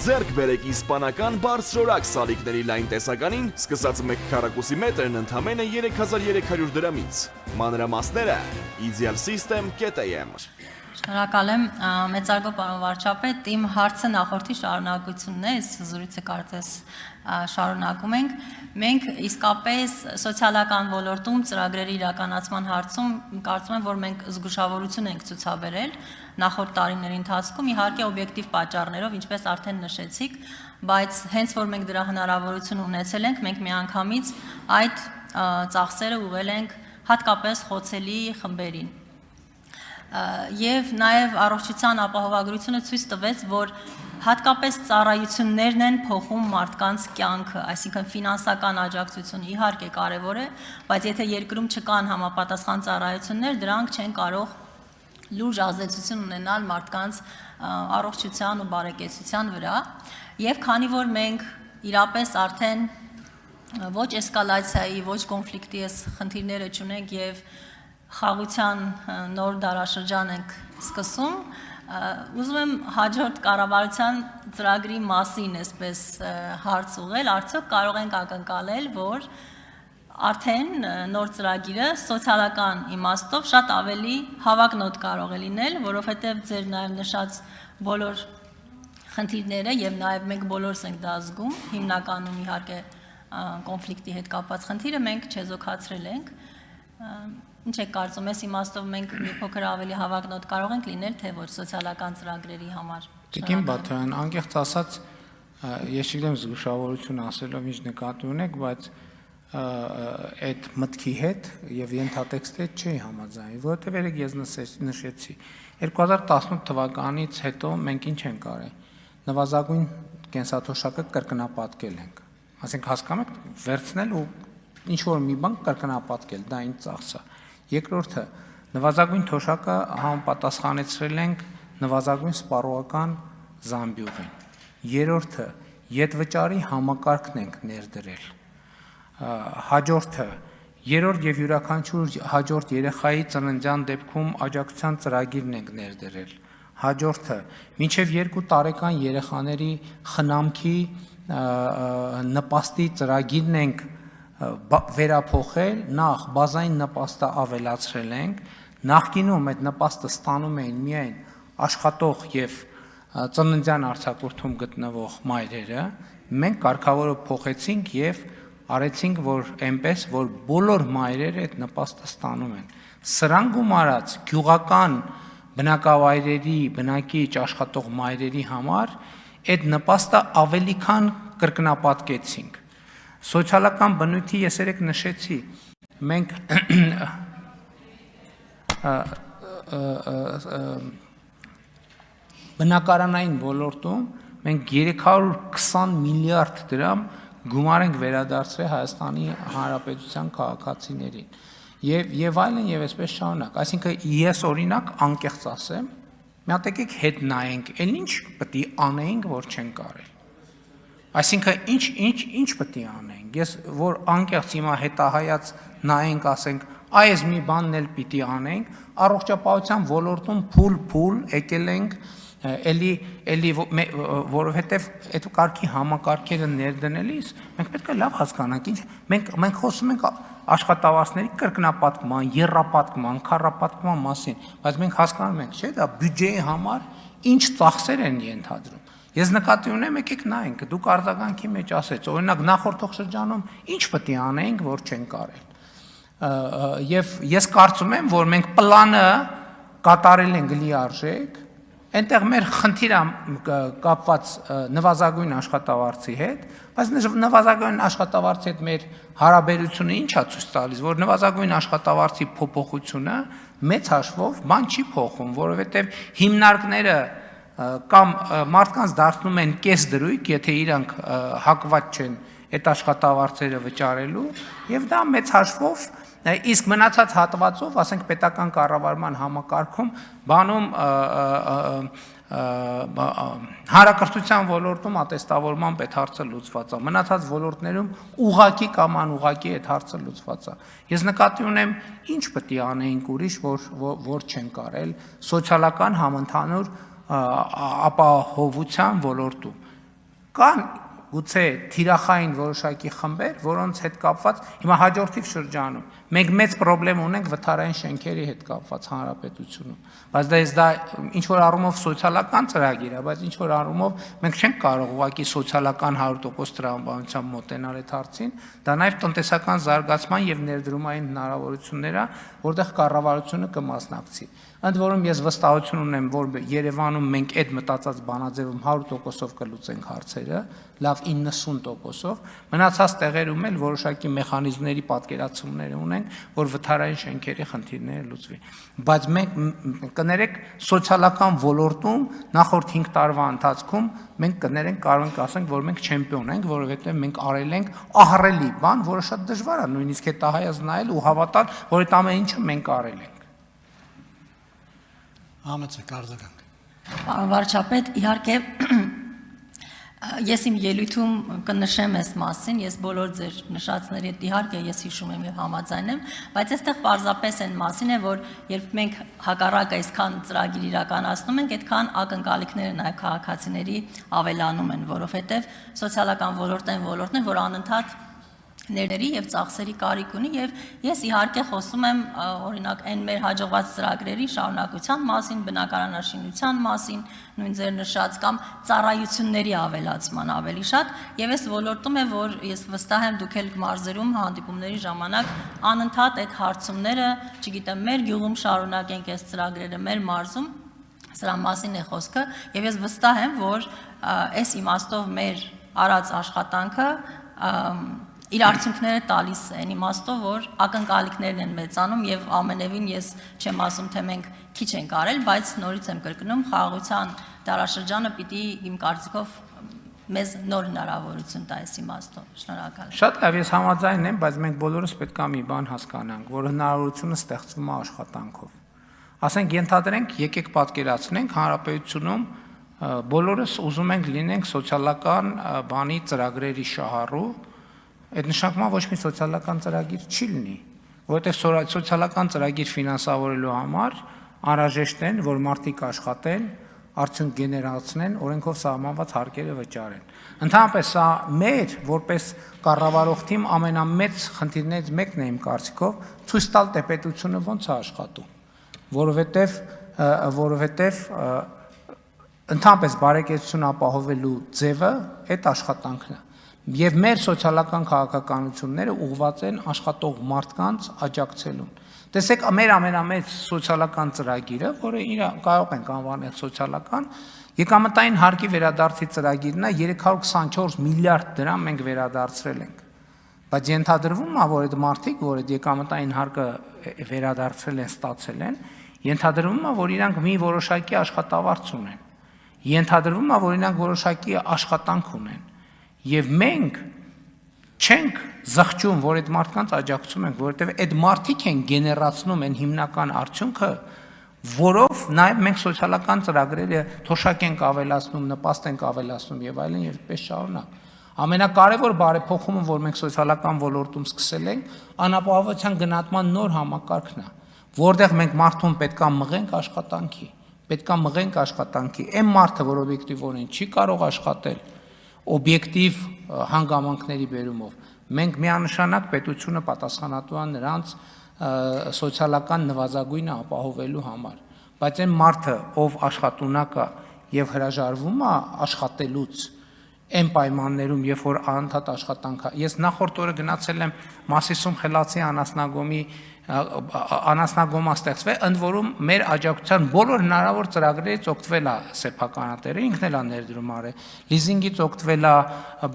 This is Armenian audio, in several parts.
ձեռք բերեք իսպանական բարձրորակ սալիկների լայն տեսականին, սկսած 1 քառակուսի մետրն ընդամենը 3300 դրամից։ Մանրամասները idealsystem.am։ Շնորհակալ եմ, մեծարգո պարոն վարչապետ, իմ հարցը նախորդի շարունակությունն է, զրույցը կարծես շարունակում ենք։ Մենք իսկապես սոցիալական ոլորտում ծրագրերի իրականացման հարցում կարծում եմ, որ մենք զգուշավորություն ենք ցուցաբերել նախորդ տարիների ընթացքում, իհարկե օբյեկտիվ պատճառներով, ինչպես արդեն նշեցիք, բայց հենց որ մենք դրա հնարավորություն ունեցել ենք, մենք միանգամից այդ ծախսերը ուղղել ենք հատկապես խոցելի խմբերին։ Եվ նաև առողջության ապահովագրությունը ցույց տվեց, որ հատկապես ծառայություններն են փոխում մարդկանց կյանքը, այսինքն ֆինանսական աջակցությունը իհարկե կարևոր է, բայց եթե երկրում չկան համապատասխան ծառայություններ, դրանք չեն կարող լուրջ ազդեցություն ունենալ մարդկանց առողջության ու բարեկեցության վրա, եւ քանի որ մենք իրապես արդեն ոչ էսկալացիայի, ոչ կոնֆլիկտի խնդիրները չունենք եւ խաղության նոր դարաշրջան ենք սկսում, ուզում եմ հաջորդ կառավարության ծրագրի մասին այսպես հարց ուղղել, արդյոք կարող ենք ակնկալել, որ արդեն նոր ծրագիրը սոցիալական իմաստով շատ ավելի հավակնոտ կարող է լինել, որովհետև ձեր նաև նշած բոլոր խնդիրները եւ նաև մենք բոլորս ենք դա զգում, հիմնականում իհարկե կոնֆլիկտի հետ կապված խնդիրը մենք չեզոքացրել ենք։ Ինչ եք կարծում, այս իմաստով մենք մի փոքր ավելի հավակնոտ կարող ենք լինել, թե ոչ սոցիալական ծրագրերի համար։ Տիկին Բաթոյան, անկեղծ ասած, ես չգիտեմ զգուշավորություն ասելով ինչ նկատի ունեք, բայց այդ մտքի հետ եւ ենթատեքստի հետ չի համաձայնվի, որովհետեւ երեք ես նշեցի 2018 թվականից հետո մենք ինչ ենք արել, նվազագույն կենսաթոշակը կրկնապատկել ենք, ասենք հասկանում եք, վերցնել ու ինչ որ մի բան կրկնապատկել, դա ինչ ծախս է։ Երկրորդը, նվազագույն թոշակը համապատասխանեցրել ենք նվազագույն սպառողական զամբյուղին։ Երրորդը, ետվճարի համակարգն ենք ներդրել։ Հաջորդը, երրորդ եւ յուրաքանչյուր հաջորդ երեխայի ծննդյան դեպքում աջակցության ծրագիրն ենք ներդրել։ Հաջորդը, մինչև 2 տարեկան երեխաների խնամքի նպաստի ծրագիրն ենք վերափոխել, նախ բազային նպաստը ավելացրել ենք, նախկինում այդ նպաստը ստանում էին միայն աշխատող եւ ծննդյան արձակուրդում գտնվող մայրերը, մենք կարգավորը փոխեցինք եւ արեցինք, որ այնպես, որ բոլոր մայրերը այդ նպաստը ստանում են։ Սրան գումարած գյուղական բնակավայրերի, բնակիչ աշխատող մայրերի համար այդ նպաստը ավելի քան կրկնապատկեցինք։ Սոցիալական բնույթի ես երեք նշեցի, մենք բնակարանային ոլորտում մենք 320 միլիարդ դրամ գումար ենք վերադարձրել Հայաստանի Հանրապետության քաղաքացիներին եւ այլն եւ այսպես շարունակ, այսինքն ես օրինակ անկեղծ ասեմ, մի հատ եկեք հետ նայենք, էլ ինչ պետք է անեինք, որ չենք արել։ Այսինքն ինչ պետք է անենք, ես որ անկեղծ հիմա հետահայաց նայենք, ասենք, այս մի բանն էլ պիտի անենք, առողջապահության ոլորտում փուլ եկել ենք, էլի որովհետև այդ կարգի համակարգերը ներդնելիս մենք պետք է լավ հասկանանք, մենք խոսում ենք աշխատավարձների կրկնապատկման, եռապատկման, քառապատկման մասին, բայց մենք հասկանում ենք, չէ՞, դա բյուջեի համար ինչ ծախսեր են ենթադրում։ Ես նկատի ունեմ, եկեք նայենք, դուք արձագանքի մեջ ասեց, օրինակ նախորդող շրջանում ինչ պետք է անենք, որ չենք արել։ Եվ ես կարծում եմ, որ մենք պլանը կատարել ենք լիարժեք, այնտեղ մեր խնդիրը կապված նվազագույն աշխատավարձի հետ, բայց նվազագույն աշխատավարձի հետ մեր հարաբերությունը ինչ է ցույց տալիս, որ նվազագույն աշխատավարձի փոփոխությունը մեծ հաշվով բան չի փոխում, որովհետև հիմնարկները կամ մարդկանց դարձնում են կեսդրույք, եթե իրանք հակված չեն այդ աշխատավարձերը վճարելու, եւ դա մեծ հաշվով, իսկ մնացած հատվածով, ասենք պետական կառավարման համակարգում, բանում հանրակրթության ոլորտում ատեստավորման այդ հարցը լուծված է, մնացած ոլորտներում ուղղակի կամ անուղղակի այդ հարցը լուծված է։ Ես նկատի ունեմ, ինչ պետք է անեինք ուրիշ, որ չենք արել սոցիալական համընդհանուր ապահովության ոլորտում։ Կան գուցե թիրախային որոշակի խմբեր, որոնց հետ կապված հիմա հաջորդիվ շրջանում մենք մեծ խնդրեմ ունենք վթարային շենքերի հետ կապված հանրապետությունում, բայց դա ինչ որ առումով սոցիալական ծրագիր է, բայց ինչ որ առումով մենք չենք կարող ուղղակի սոցիալական 100% տրամաբանությամբ մոտենալ այդ հարցին, դա նաև տնտեսական զարգացման եւ ներդրումային հնարավորություններ է, որտեղ կառավարությունը կմասնակցի։ Ընդ որում ես վստահություն ունեմ, որ Երևանում մենք այդ մտածած բանաձևում 100%-ով կլուծենք հարցերը, լավ 90%-ով, մնացած տեղերում էլ որոշակի մեխանիզմների պատկերացումներ ունենք, որ վթարային շենքերի խնդիրները լուծվի։ Բայց մենք կներեք սոցիալական ոլորտում նախորդ 5 տարվա ընթացքում մենք կներենք կարող ենք ասենք, որ մենք չեմպիոն ենք, որովհետև մենք արել ենք ահռելի բան, որը շատ դժվար է նույնիսկ հետահայաց նայել ու հավատալ, որ այդ ամեն ինչը մենք արել ենք։ Համեցեք արձագանք։ Պարոն վարչապետ, իհարկե ես իմ ելույթում կնշեմ այս մասին, ես բոլոր ձեր նշածների հետ իհարկե ես հիշում եմ եւ համաձայն եմ, բայց այստեղ պարզապես այն մասին է, որ երբ մենք հակառակը այսքան ծրագիր իրականացնում ենք, այդքան ակնկալիքները նաեւ քաղաքացիների ավելանում են, որովհետեւ սոցիալական ոլորտն է, որ անընդհատ ներդերի եւ ծախսերի կարիք ունի եւ ես իհարկե խոսում եմ օրինակ այն մեր հաջողված ծրագրերի շարունակության մասին, բնակարանաշինության մասին, նույն ձեր նշած կամ ծառայությունների ավելացման ավելի շատ եւ այս ոլորտում է որ ես վստահ եմ դուք եք մարզերում հանդիպումների ժամանակ անընդհատ այդ հարցումները, չգիտեմ, մեր գյուղում շարունակենք այս ծրագրերը, մեր մարզում սրա մասին է խոսքը եւ ես վստահ եմ որ այս իմաստով մեր արած աշխատանքը իր արդյունքները տալիս են իմաստով, որ ակնկալիքներն են մեծանում եւ ամենևին ես չեմ ասում, թե մենք քիչ ենք արել, բայց նորից եմ կրկնում, խաղաղության դարաշրջանը պիտի իմ կարծիքով մեզ նոր հնարավորություն տա այս իմաստով։ Շնորհակալ եմ։ Շատ լավ, ես համաձայն եմ, բայց մենք բոլորս պետք է մի բան հասկանանք, որ հնարավորությունը ստեղծվում է աշխատանքով։ Ասենք ենթադրենք, եկեք պատկերացնենք հանրապետությունում բոլորս ուզում ենք լինենք սոցիալական բանի ծրագրերի շահառու, այդ նշանակումը ոչ մի սոցիալական ծրագիր չի լինի, որովհետև սոցիալական ծրագիր ֆինանսավորելու համար անհրաժեշտ են, որ մարդիկ աշխատեն, արդյունք գեներացնեն, օրենքով սահմանված հարկերը վճարեն։ Ընդհանրապես սա մեր որպես կառավարող թիմ ամենամեծ խնդիրներից մեկն է իմ կարծիքով, ցույց տալ թե պետությունը ոնց է աշխատում, որովհետև ընդհանրապես բարեկեցություն ապահովելու ձևը այդ աշխատանքն է։ Եվ մեր սոցիալական քաղաքականությունները ուղղված են աշխատող մարդկանց աջակցելուն։ Տեսեք, մեր ամենամեծ սոցիալական ծրագիրը, որը կարող ենք անվանել սոցիալական, եկամտային հարկի վերադարձի ծրագիրն է 324 միլիարդ դրամ մենք վերադարձրել ենք։ Բայց ենթադրվում է, որ այդ մարդիկ, որ այդ եկամտային հարկը վերադարձրել են, ստացել են, ենթադրվում է, որ իրանք մի որոշակի աշխատավարձ ունեն։ Ենթադրվում է, որ իրանք որոշակի աշխատանք ունեն։ Եվ մենք չենք զղջում, որ այդ մարդկանց աջակցում ենք, որովհետև այդ մարդիկ են գեներացնում են հիմնական արդյունքը, որով նաև մենք սոցիալական ծրագրերը թոշակ ենք ավելացնում, նպաստ ենք ավելացնում եւ այլն եւ այդպես շարունակ։ Ամենակարևոր բարեփոխումը, որ մենք սոցիալական ոլորտում սկսել ենք, անապահովության գնահատման նոր համակարգն է, որտեղ մենք մարդուն պետքա մղենք աշխատանքի, Այն մարդը, որ օբյեկտիվորեն չի կարող աշխատել, օբյեկտիվ հանգամանքների բերումով, մենք միանշանակ պետությունը պատասխանատու է նրանց սոցիալական նվազագույնը ապահովելու համար, բայց այն մարդը, ով աշխատունակ է եւ հրաժարվում է աշխատելուց այն պայմաններում, երբ որ անընդհատ աշխատանք է։ Ես նախորդ օրը գնացել եմ Մասիսում Խելացի անասնագոմա ստեղծվել, ընդ որում մեր աջակցության բոլոր հնարավոր ծրագրերից օգտվել է սեփականատերը, ինքն էլ է ներդրում արել, լիզինգից օգտվել է,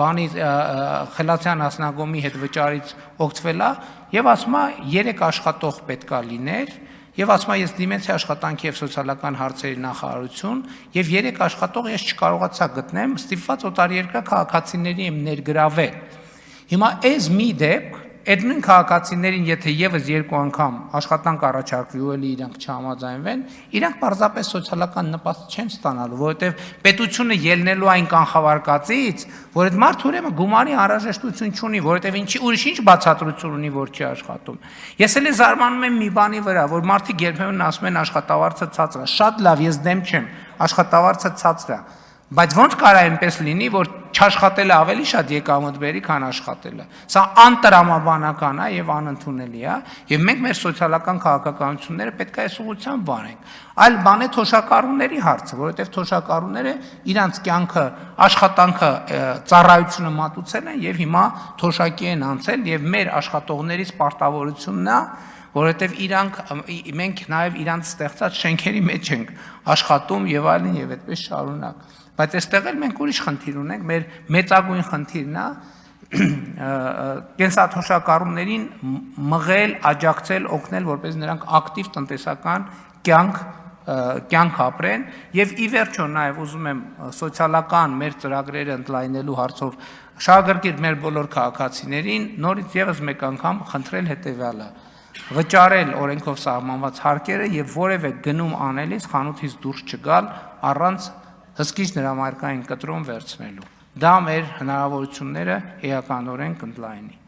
բանի Խելացի անասնագոմի հետ վճարից օգտվել է եւ ասում է 3 աշխատող պետքա լիներ եւ ասում է ես դիմեցի աշխատանքի եւ սոցիալական հարցերի նախարարություն եւ 3 աշխատող ես չկարողացա գտնեմ, ստիպված օտարերկրյա քաղաքացիների եմ ներգրավել։ Հիմա այս մի դեպք այդ նույն քաղաքացիներին, եթե եւս 2 անգամ աշխատանք առաջարկվի ու էլի իրանք չհամաձայնվեն, իրանք պարզապես սոցիալական նպաստ չեն ստանալու, որովհետեւ պետությունը ելնելու այն կանխավարկածից, որ այդ մարդը ուրեմն գումարի անհրաժեշտություն չունի, որովհետեւ ուրիշ ինչ բացատրություն ունի, որ չի աշխատում։ Ես էլի զարմանում եմ մի բանի վրա, որ մարդիկ երբեմն ասում են աշխատավարձը ցածր է։ Շատ լավ, ես դեմ չեմ, աշխատավարձը ցածր է, Բայց ոնց կարա այնպես լինի, որ չաշխատելը ավելի շատ եկամուտ բերի, քան աշխատելը։ Սա անտրամաբանական է եւ անընդունելի է, եւ մենք մեր սոցիալական քաղաքականությունները պետք է այս ուղղությամբ վարենք։ Այլ բան է թոշակառուների հարցը, որովհետեւ թոշակառուները իրանց կյանքը, աշխատանքը, ծառայությունը մատուցել են եւ հիմա թոշակի են անցել եւ մեր աշխատողներից պարտավորությունն է, որովհետեւ մենք նաեւ իրանց ստեղծած շենքերի մեջ ենք աշխատում եւ այլն եւ այդպես շարունակ։ Բայց այստեղ էլ մենք ուրիշ խնդիր ունենք, մեր մեծագույն խնդիրն է կենսաթոշակառուներին մղել, աջակցել, օգնել, որպես նրանք ակտիվ տնտեսական կյանք ապրեն եւ ի վերջո նաեւ ուզում եմ սոցիալական մեր ծրագրերը ընդլայնելու հարցով շահագրգիռ մեր բոլոր քաղաքացիներին նորից եւս մեկ անգամ խնդրել հետեւյալը վճարել օրենքով սահմանված հարկերը եւ որևէ գնում անելիս խանութից դուրս չգալ առանց հսկիչ դրամարկային կտրում վերցնելու։ Դա մեր հնարավորությունները էականորեն կընդլայնի։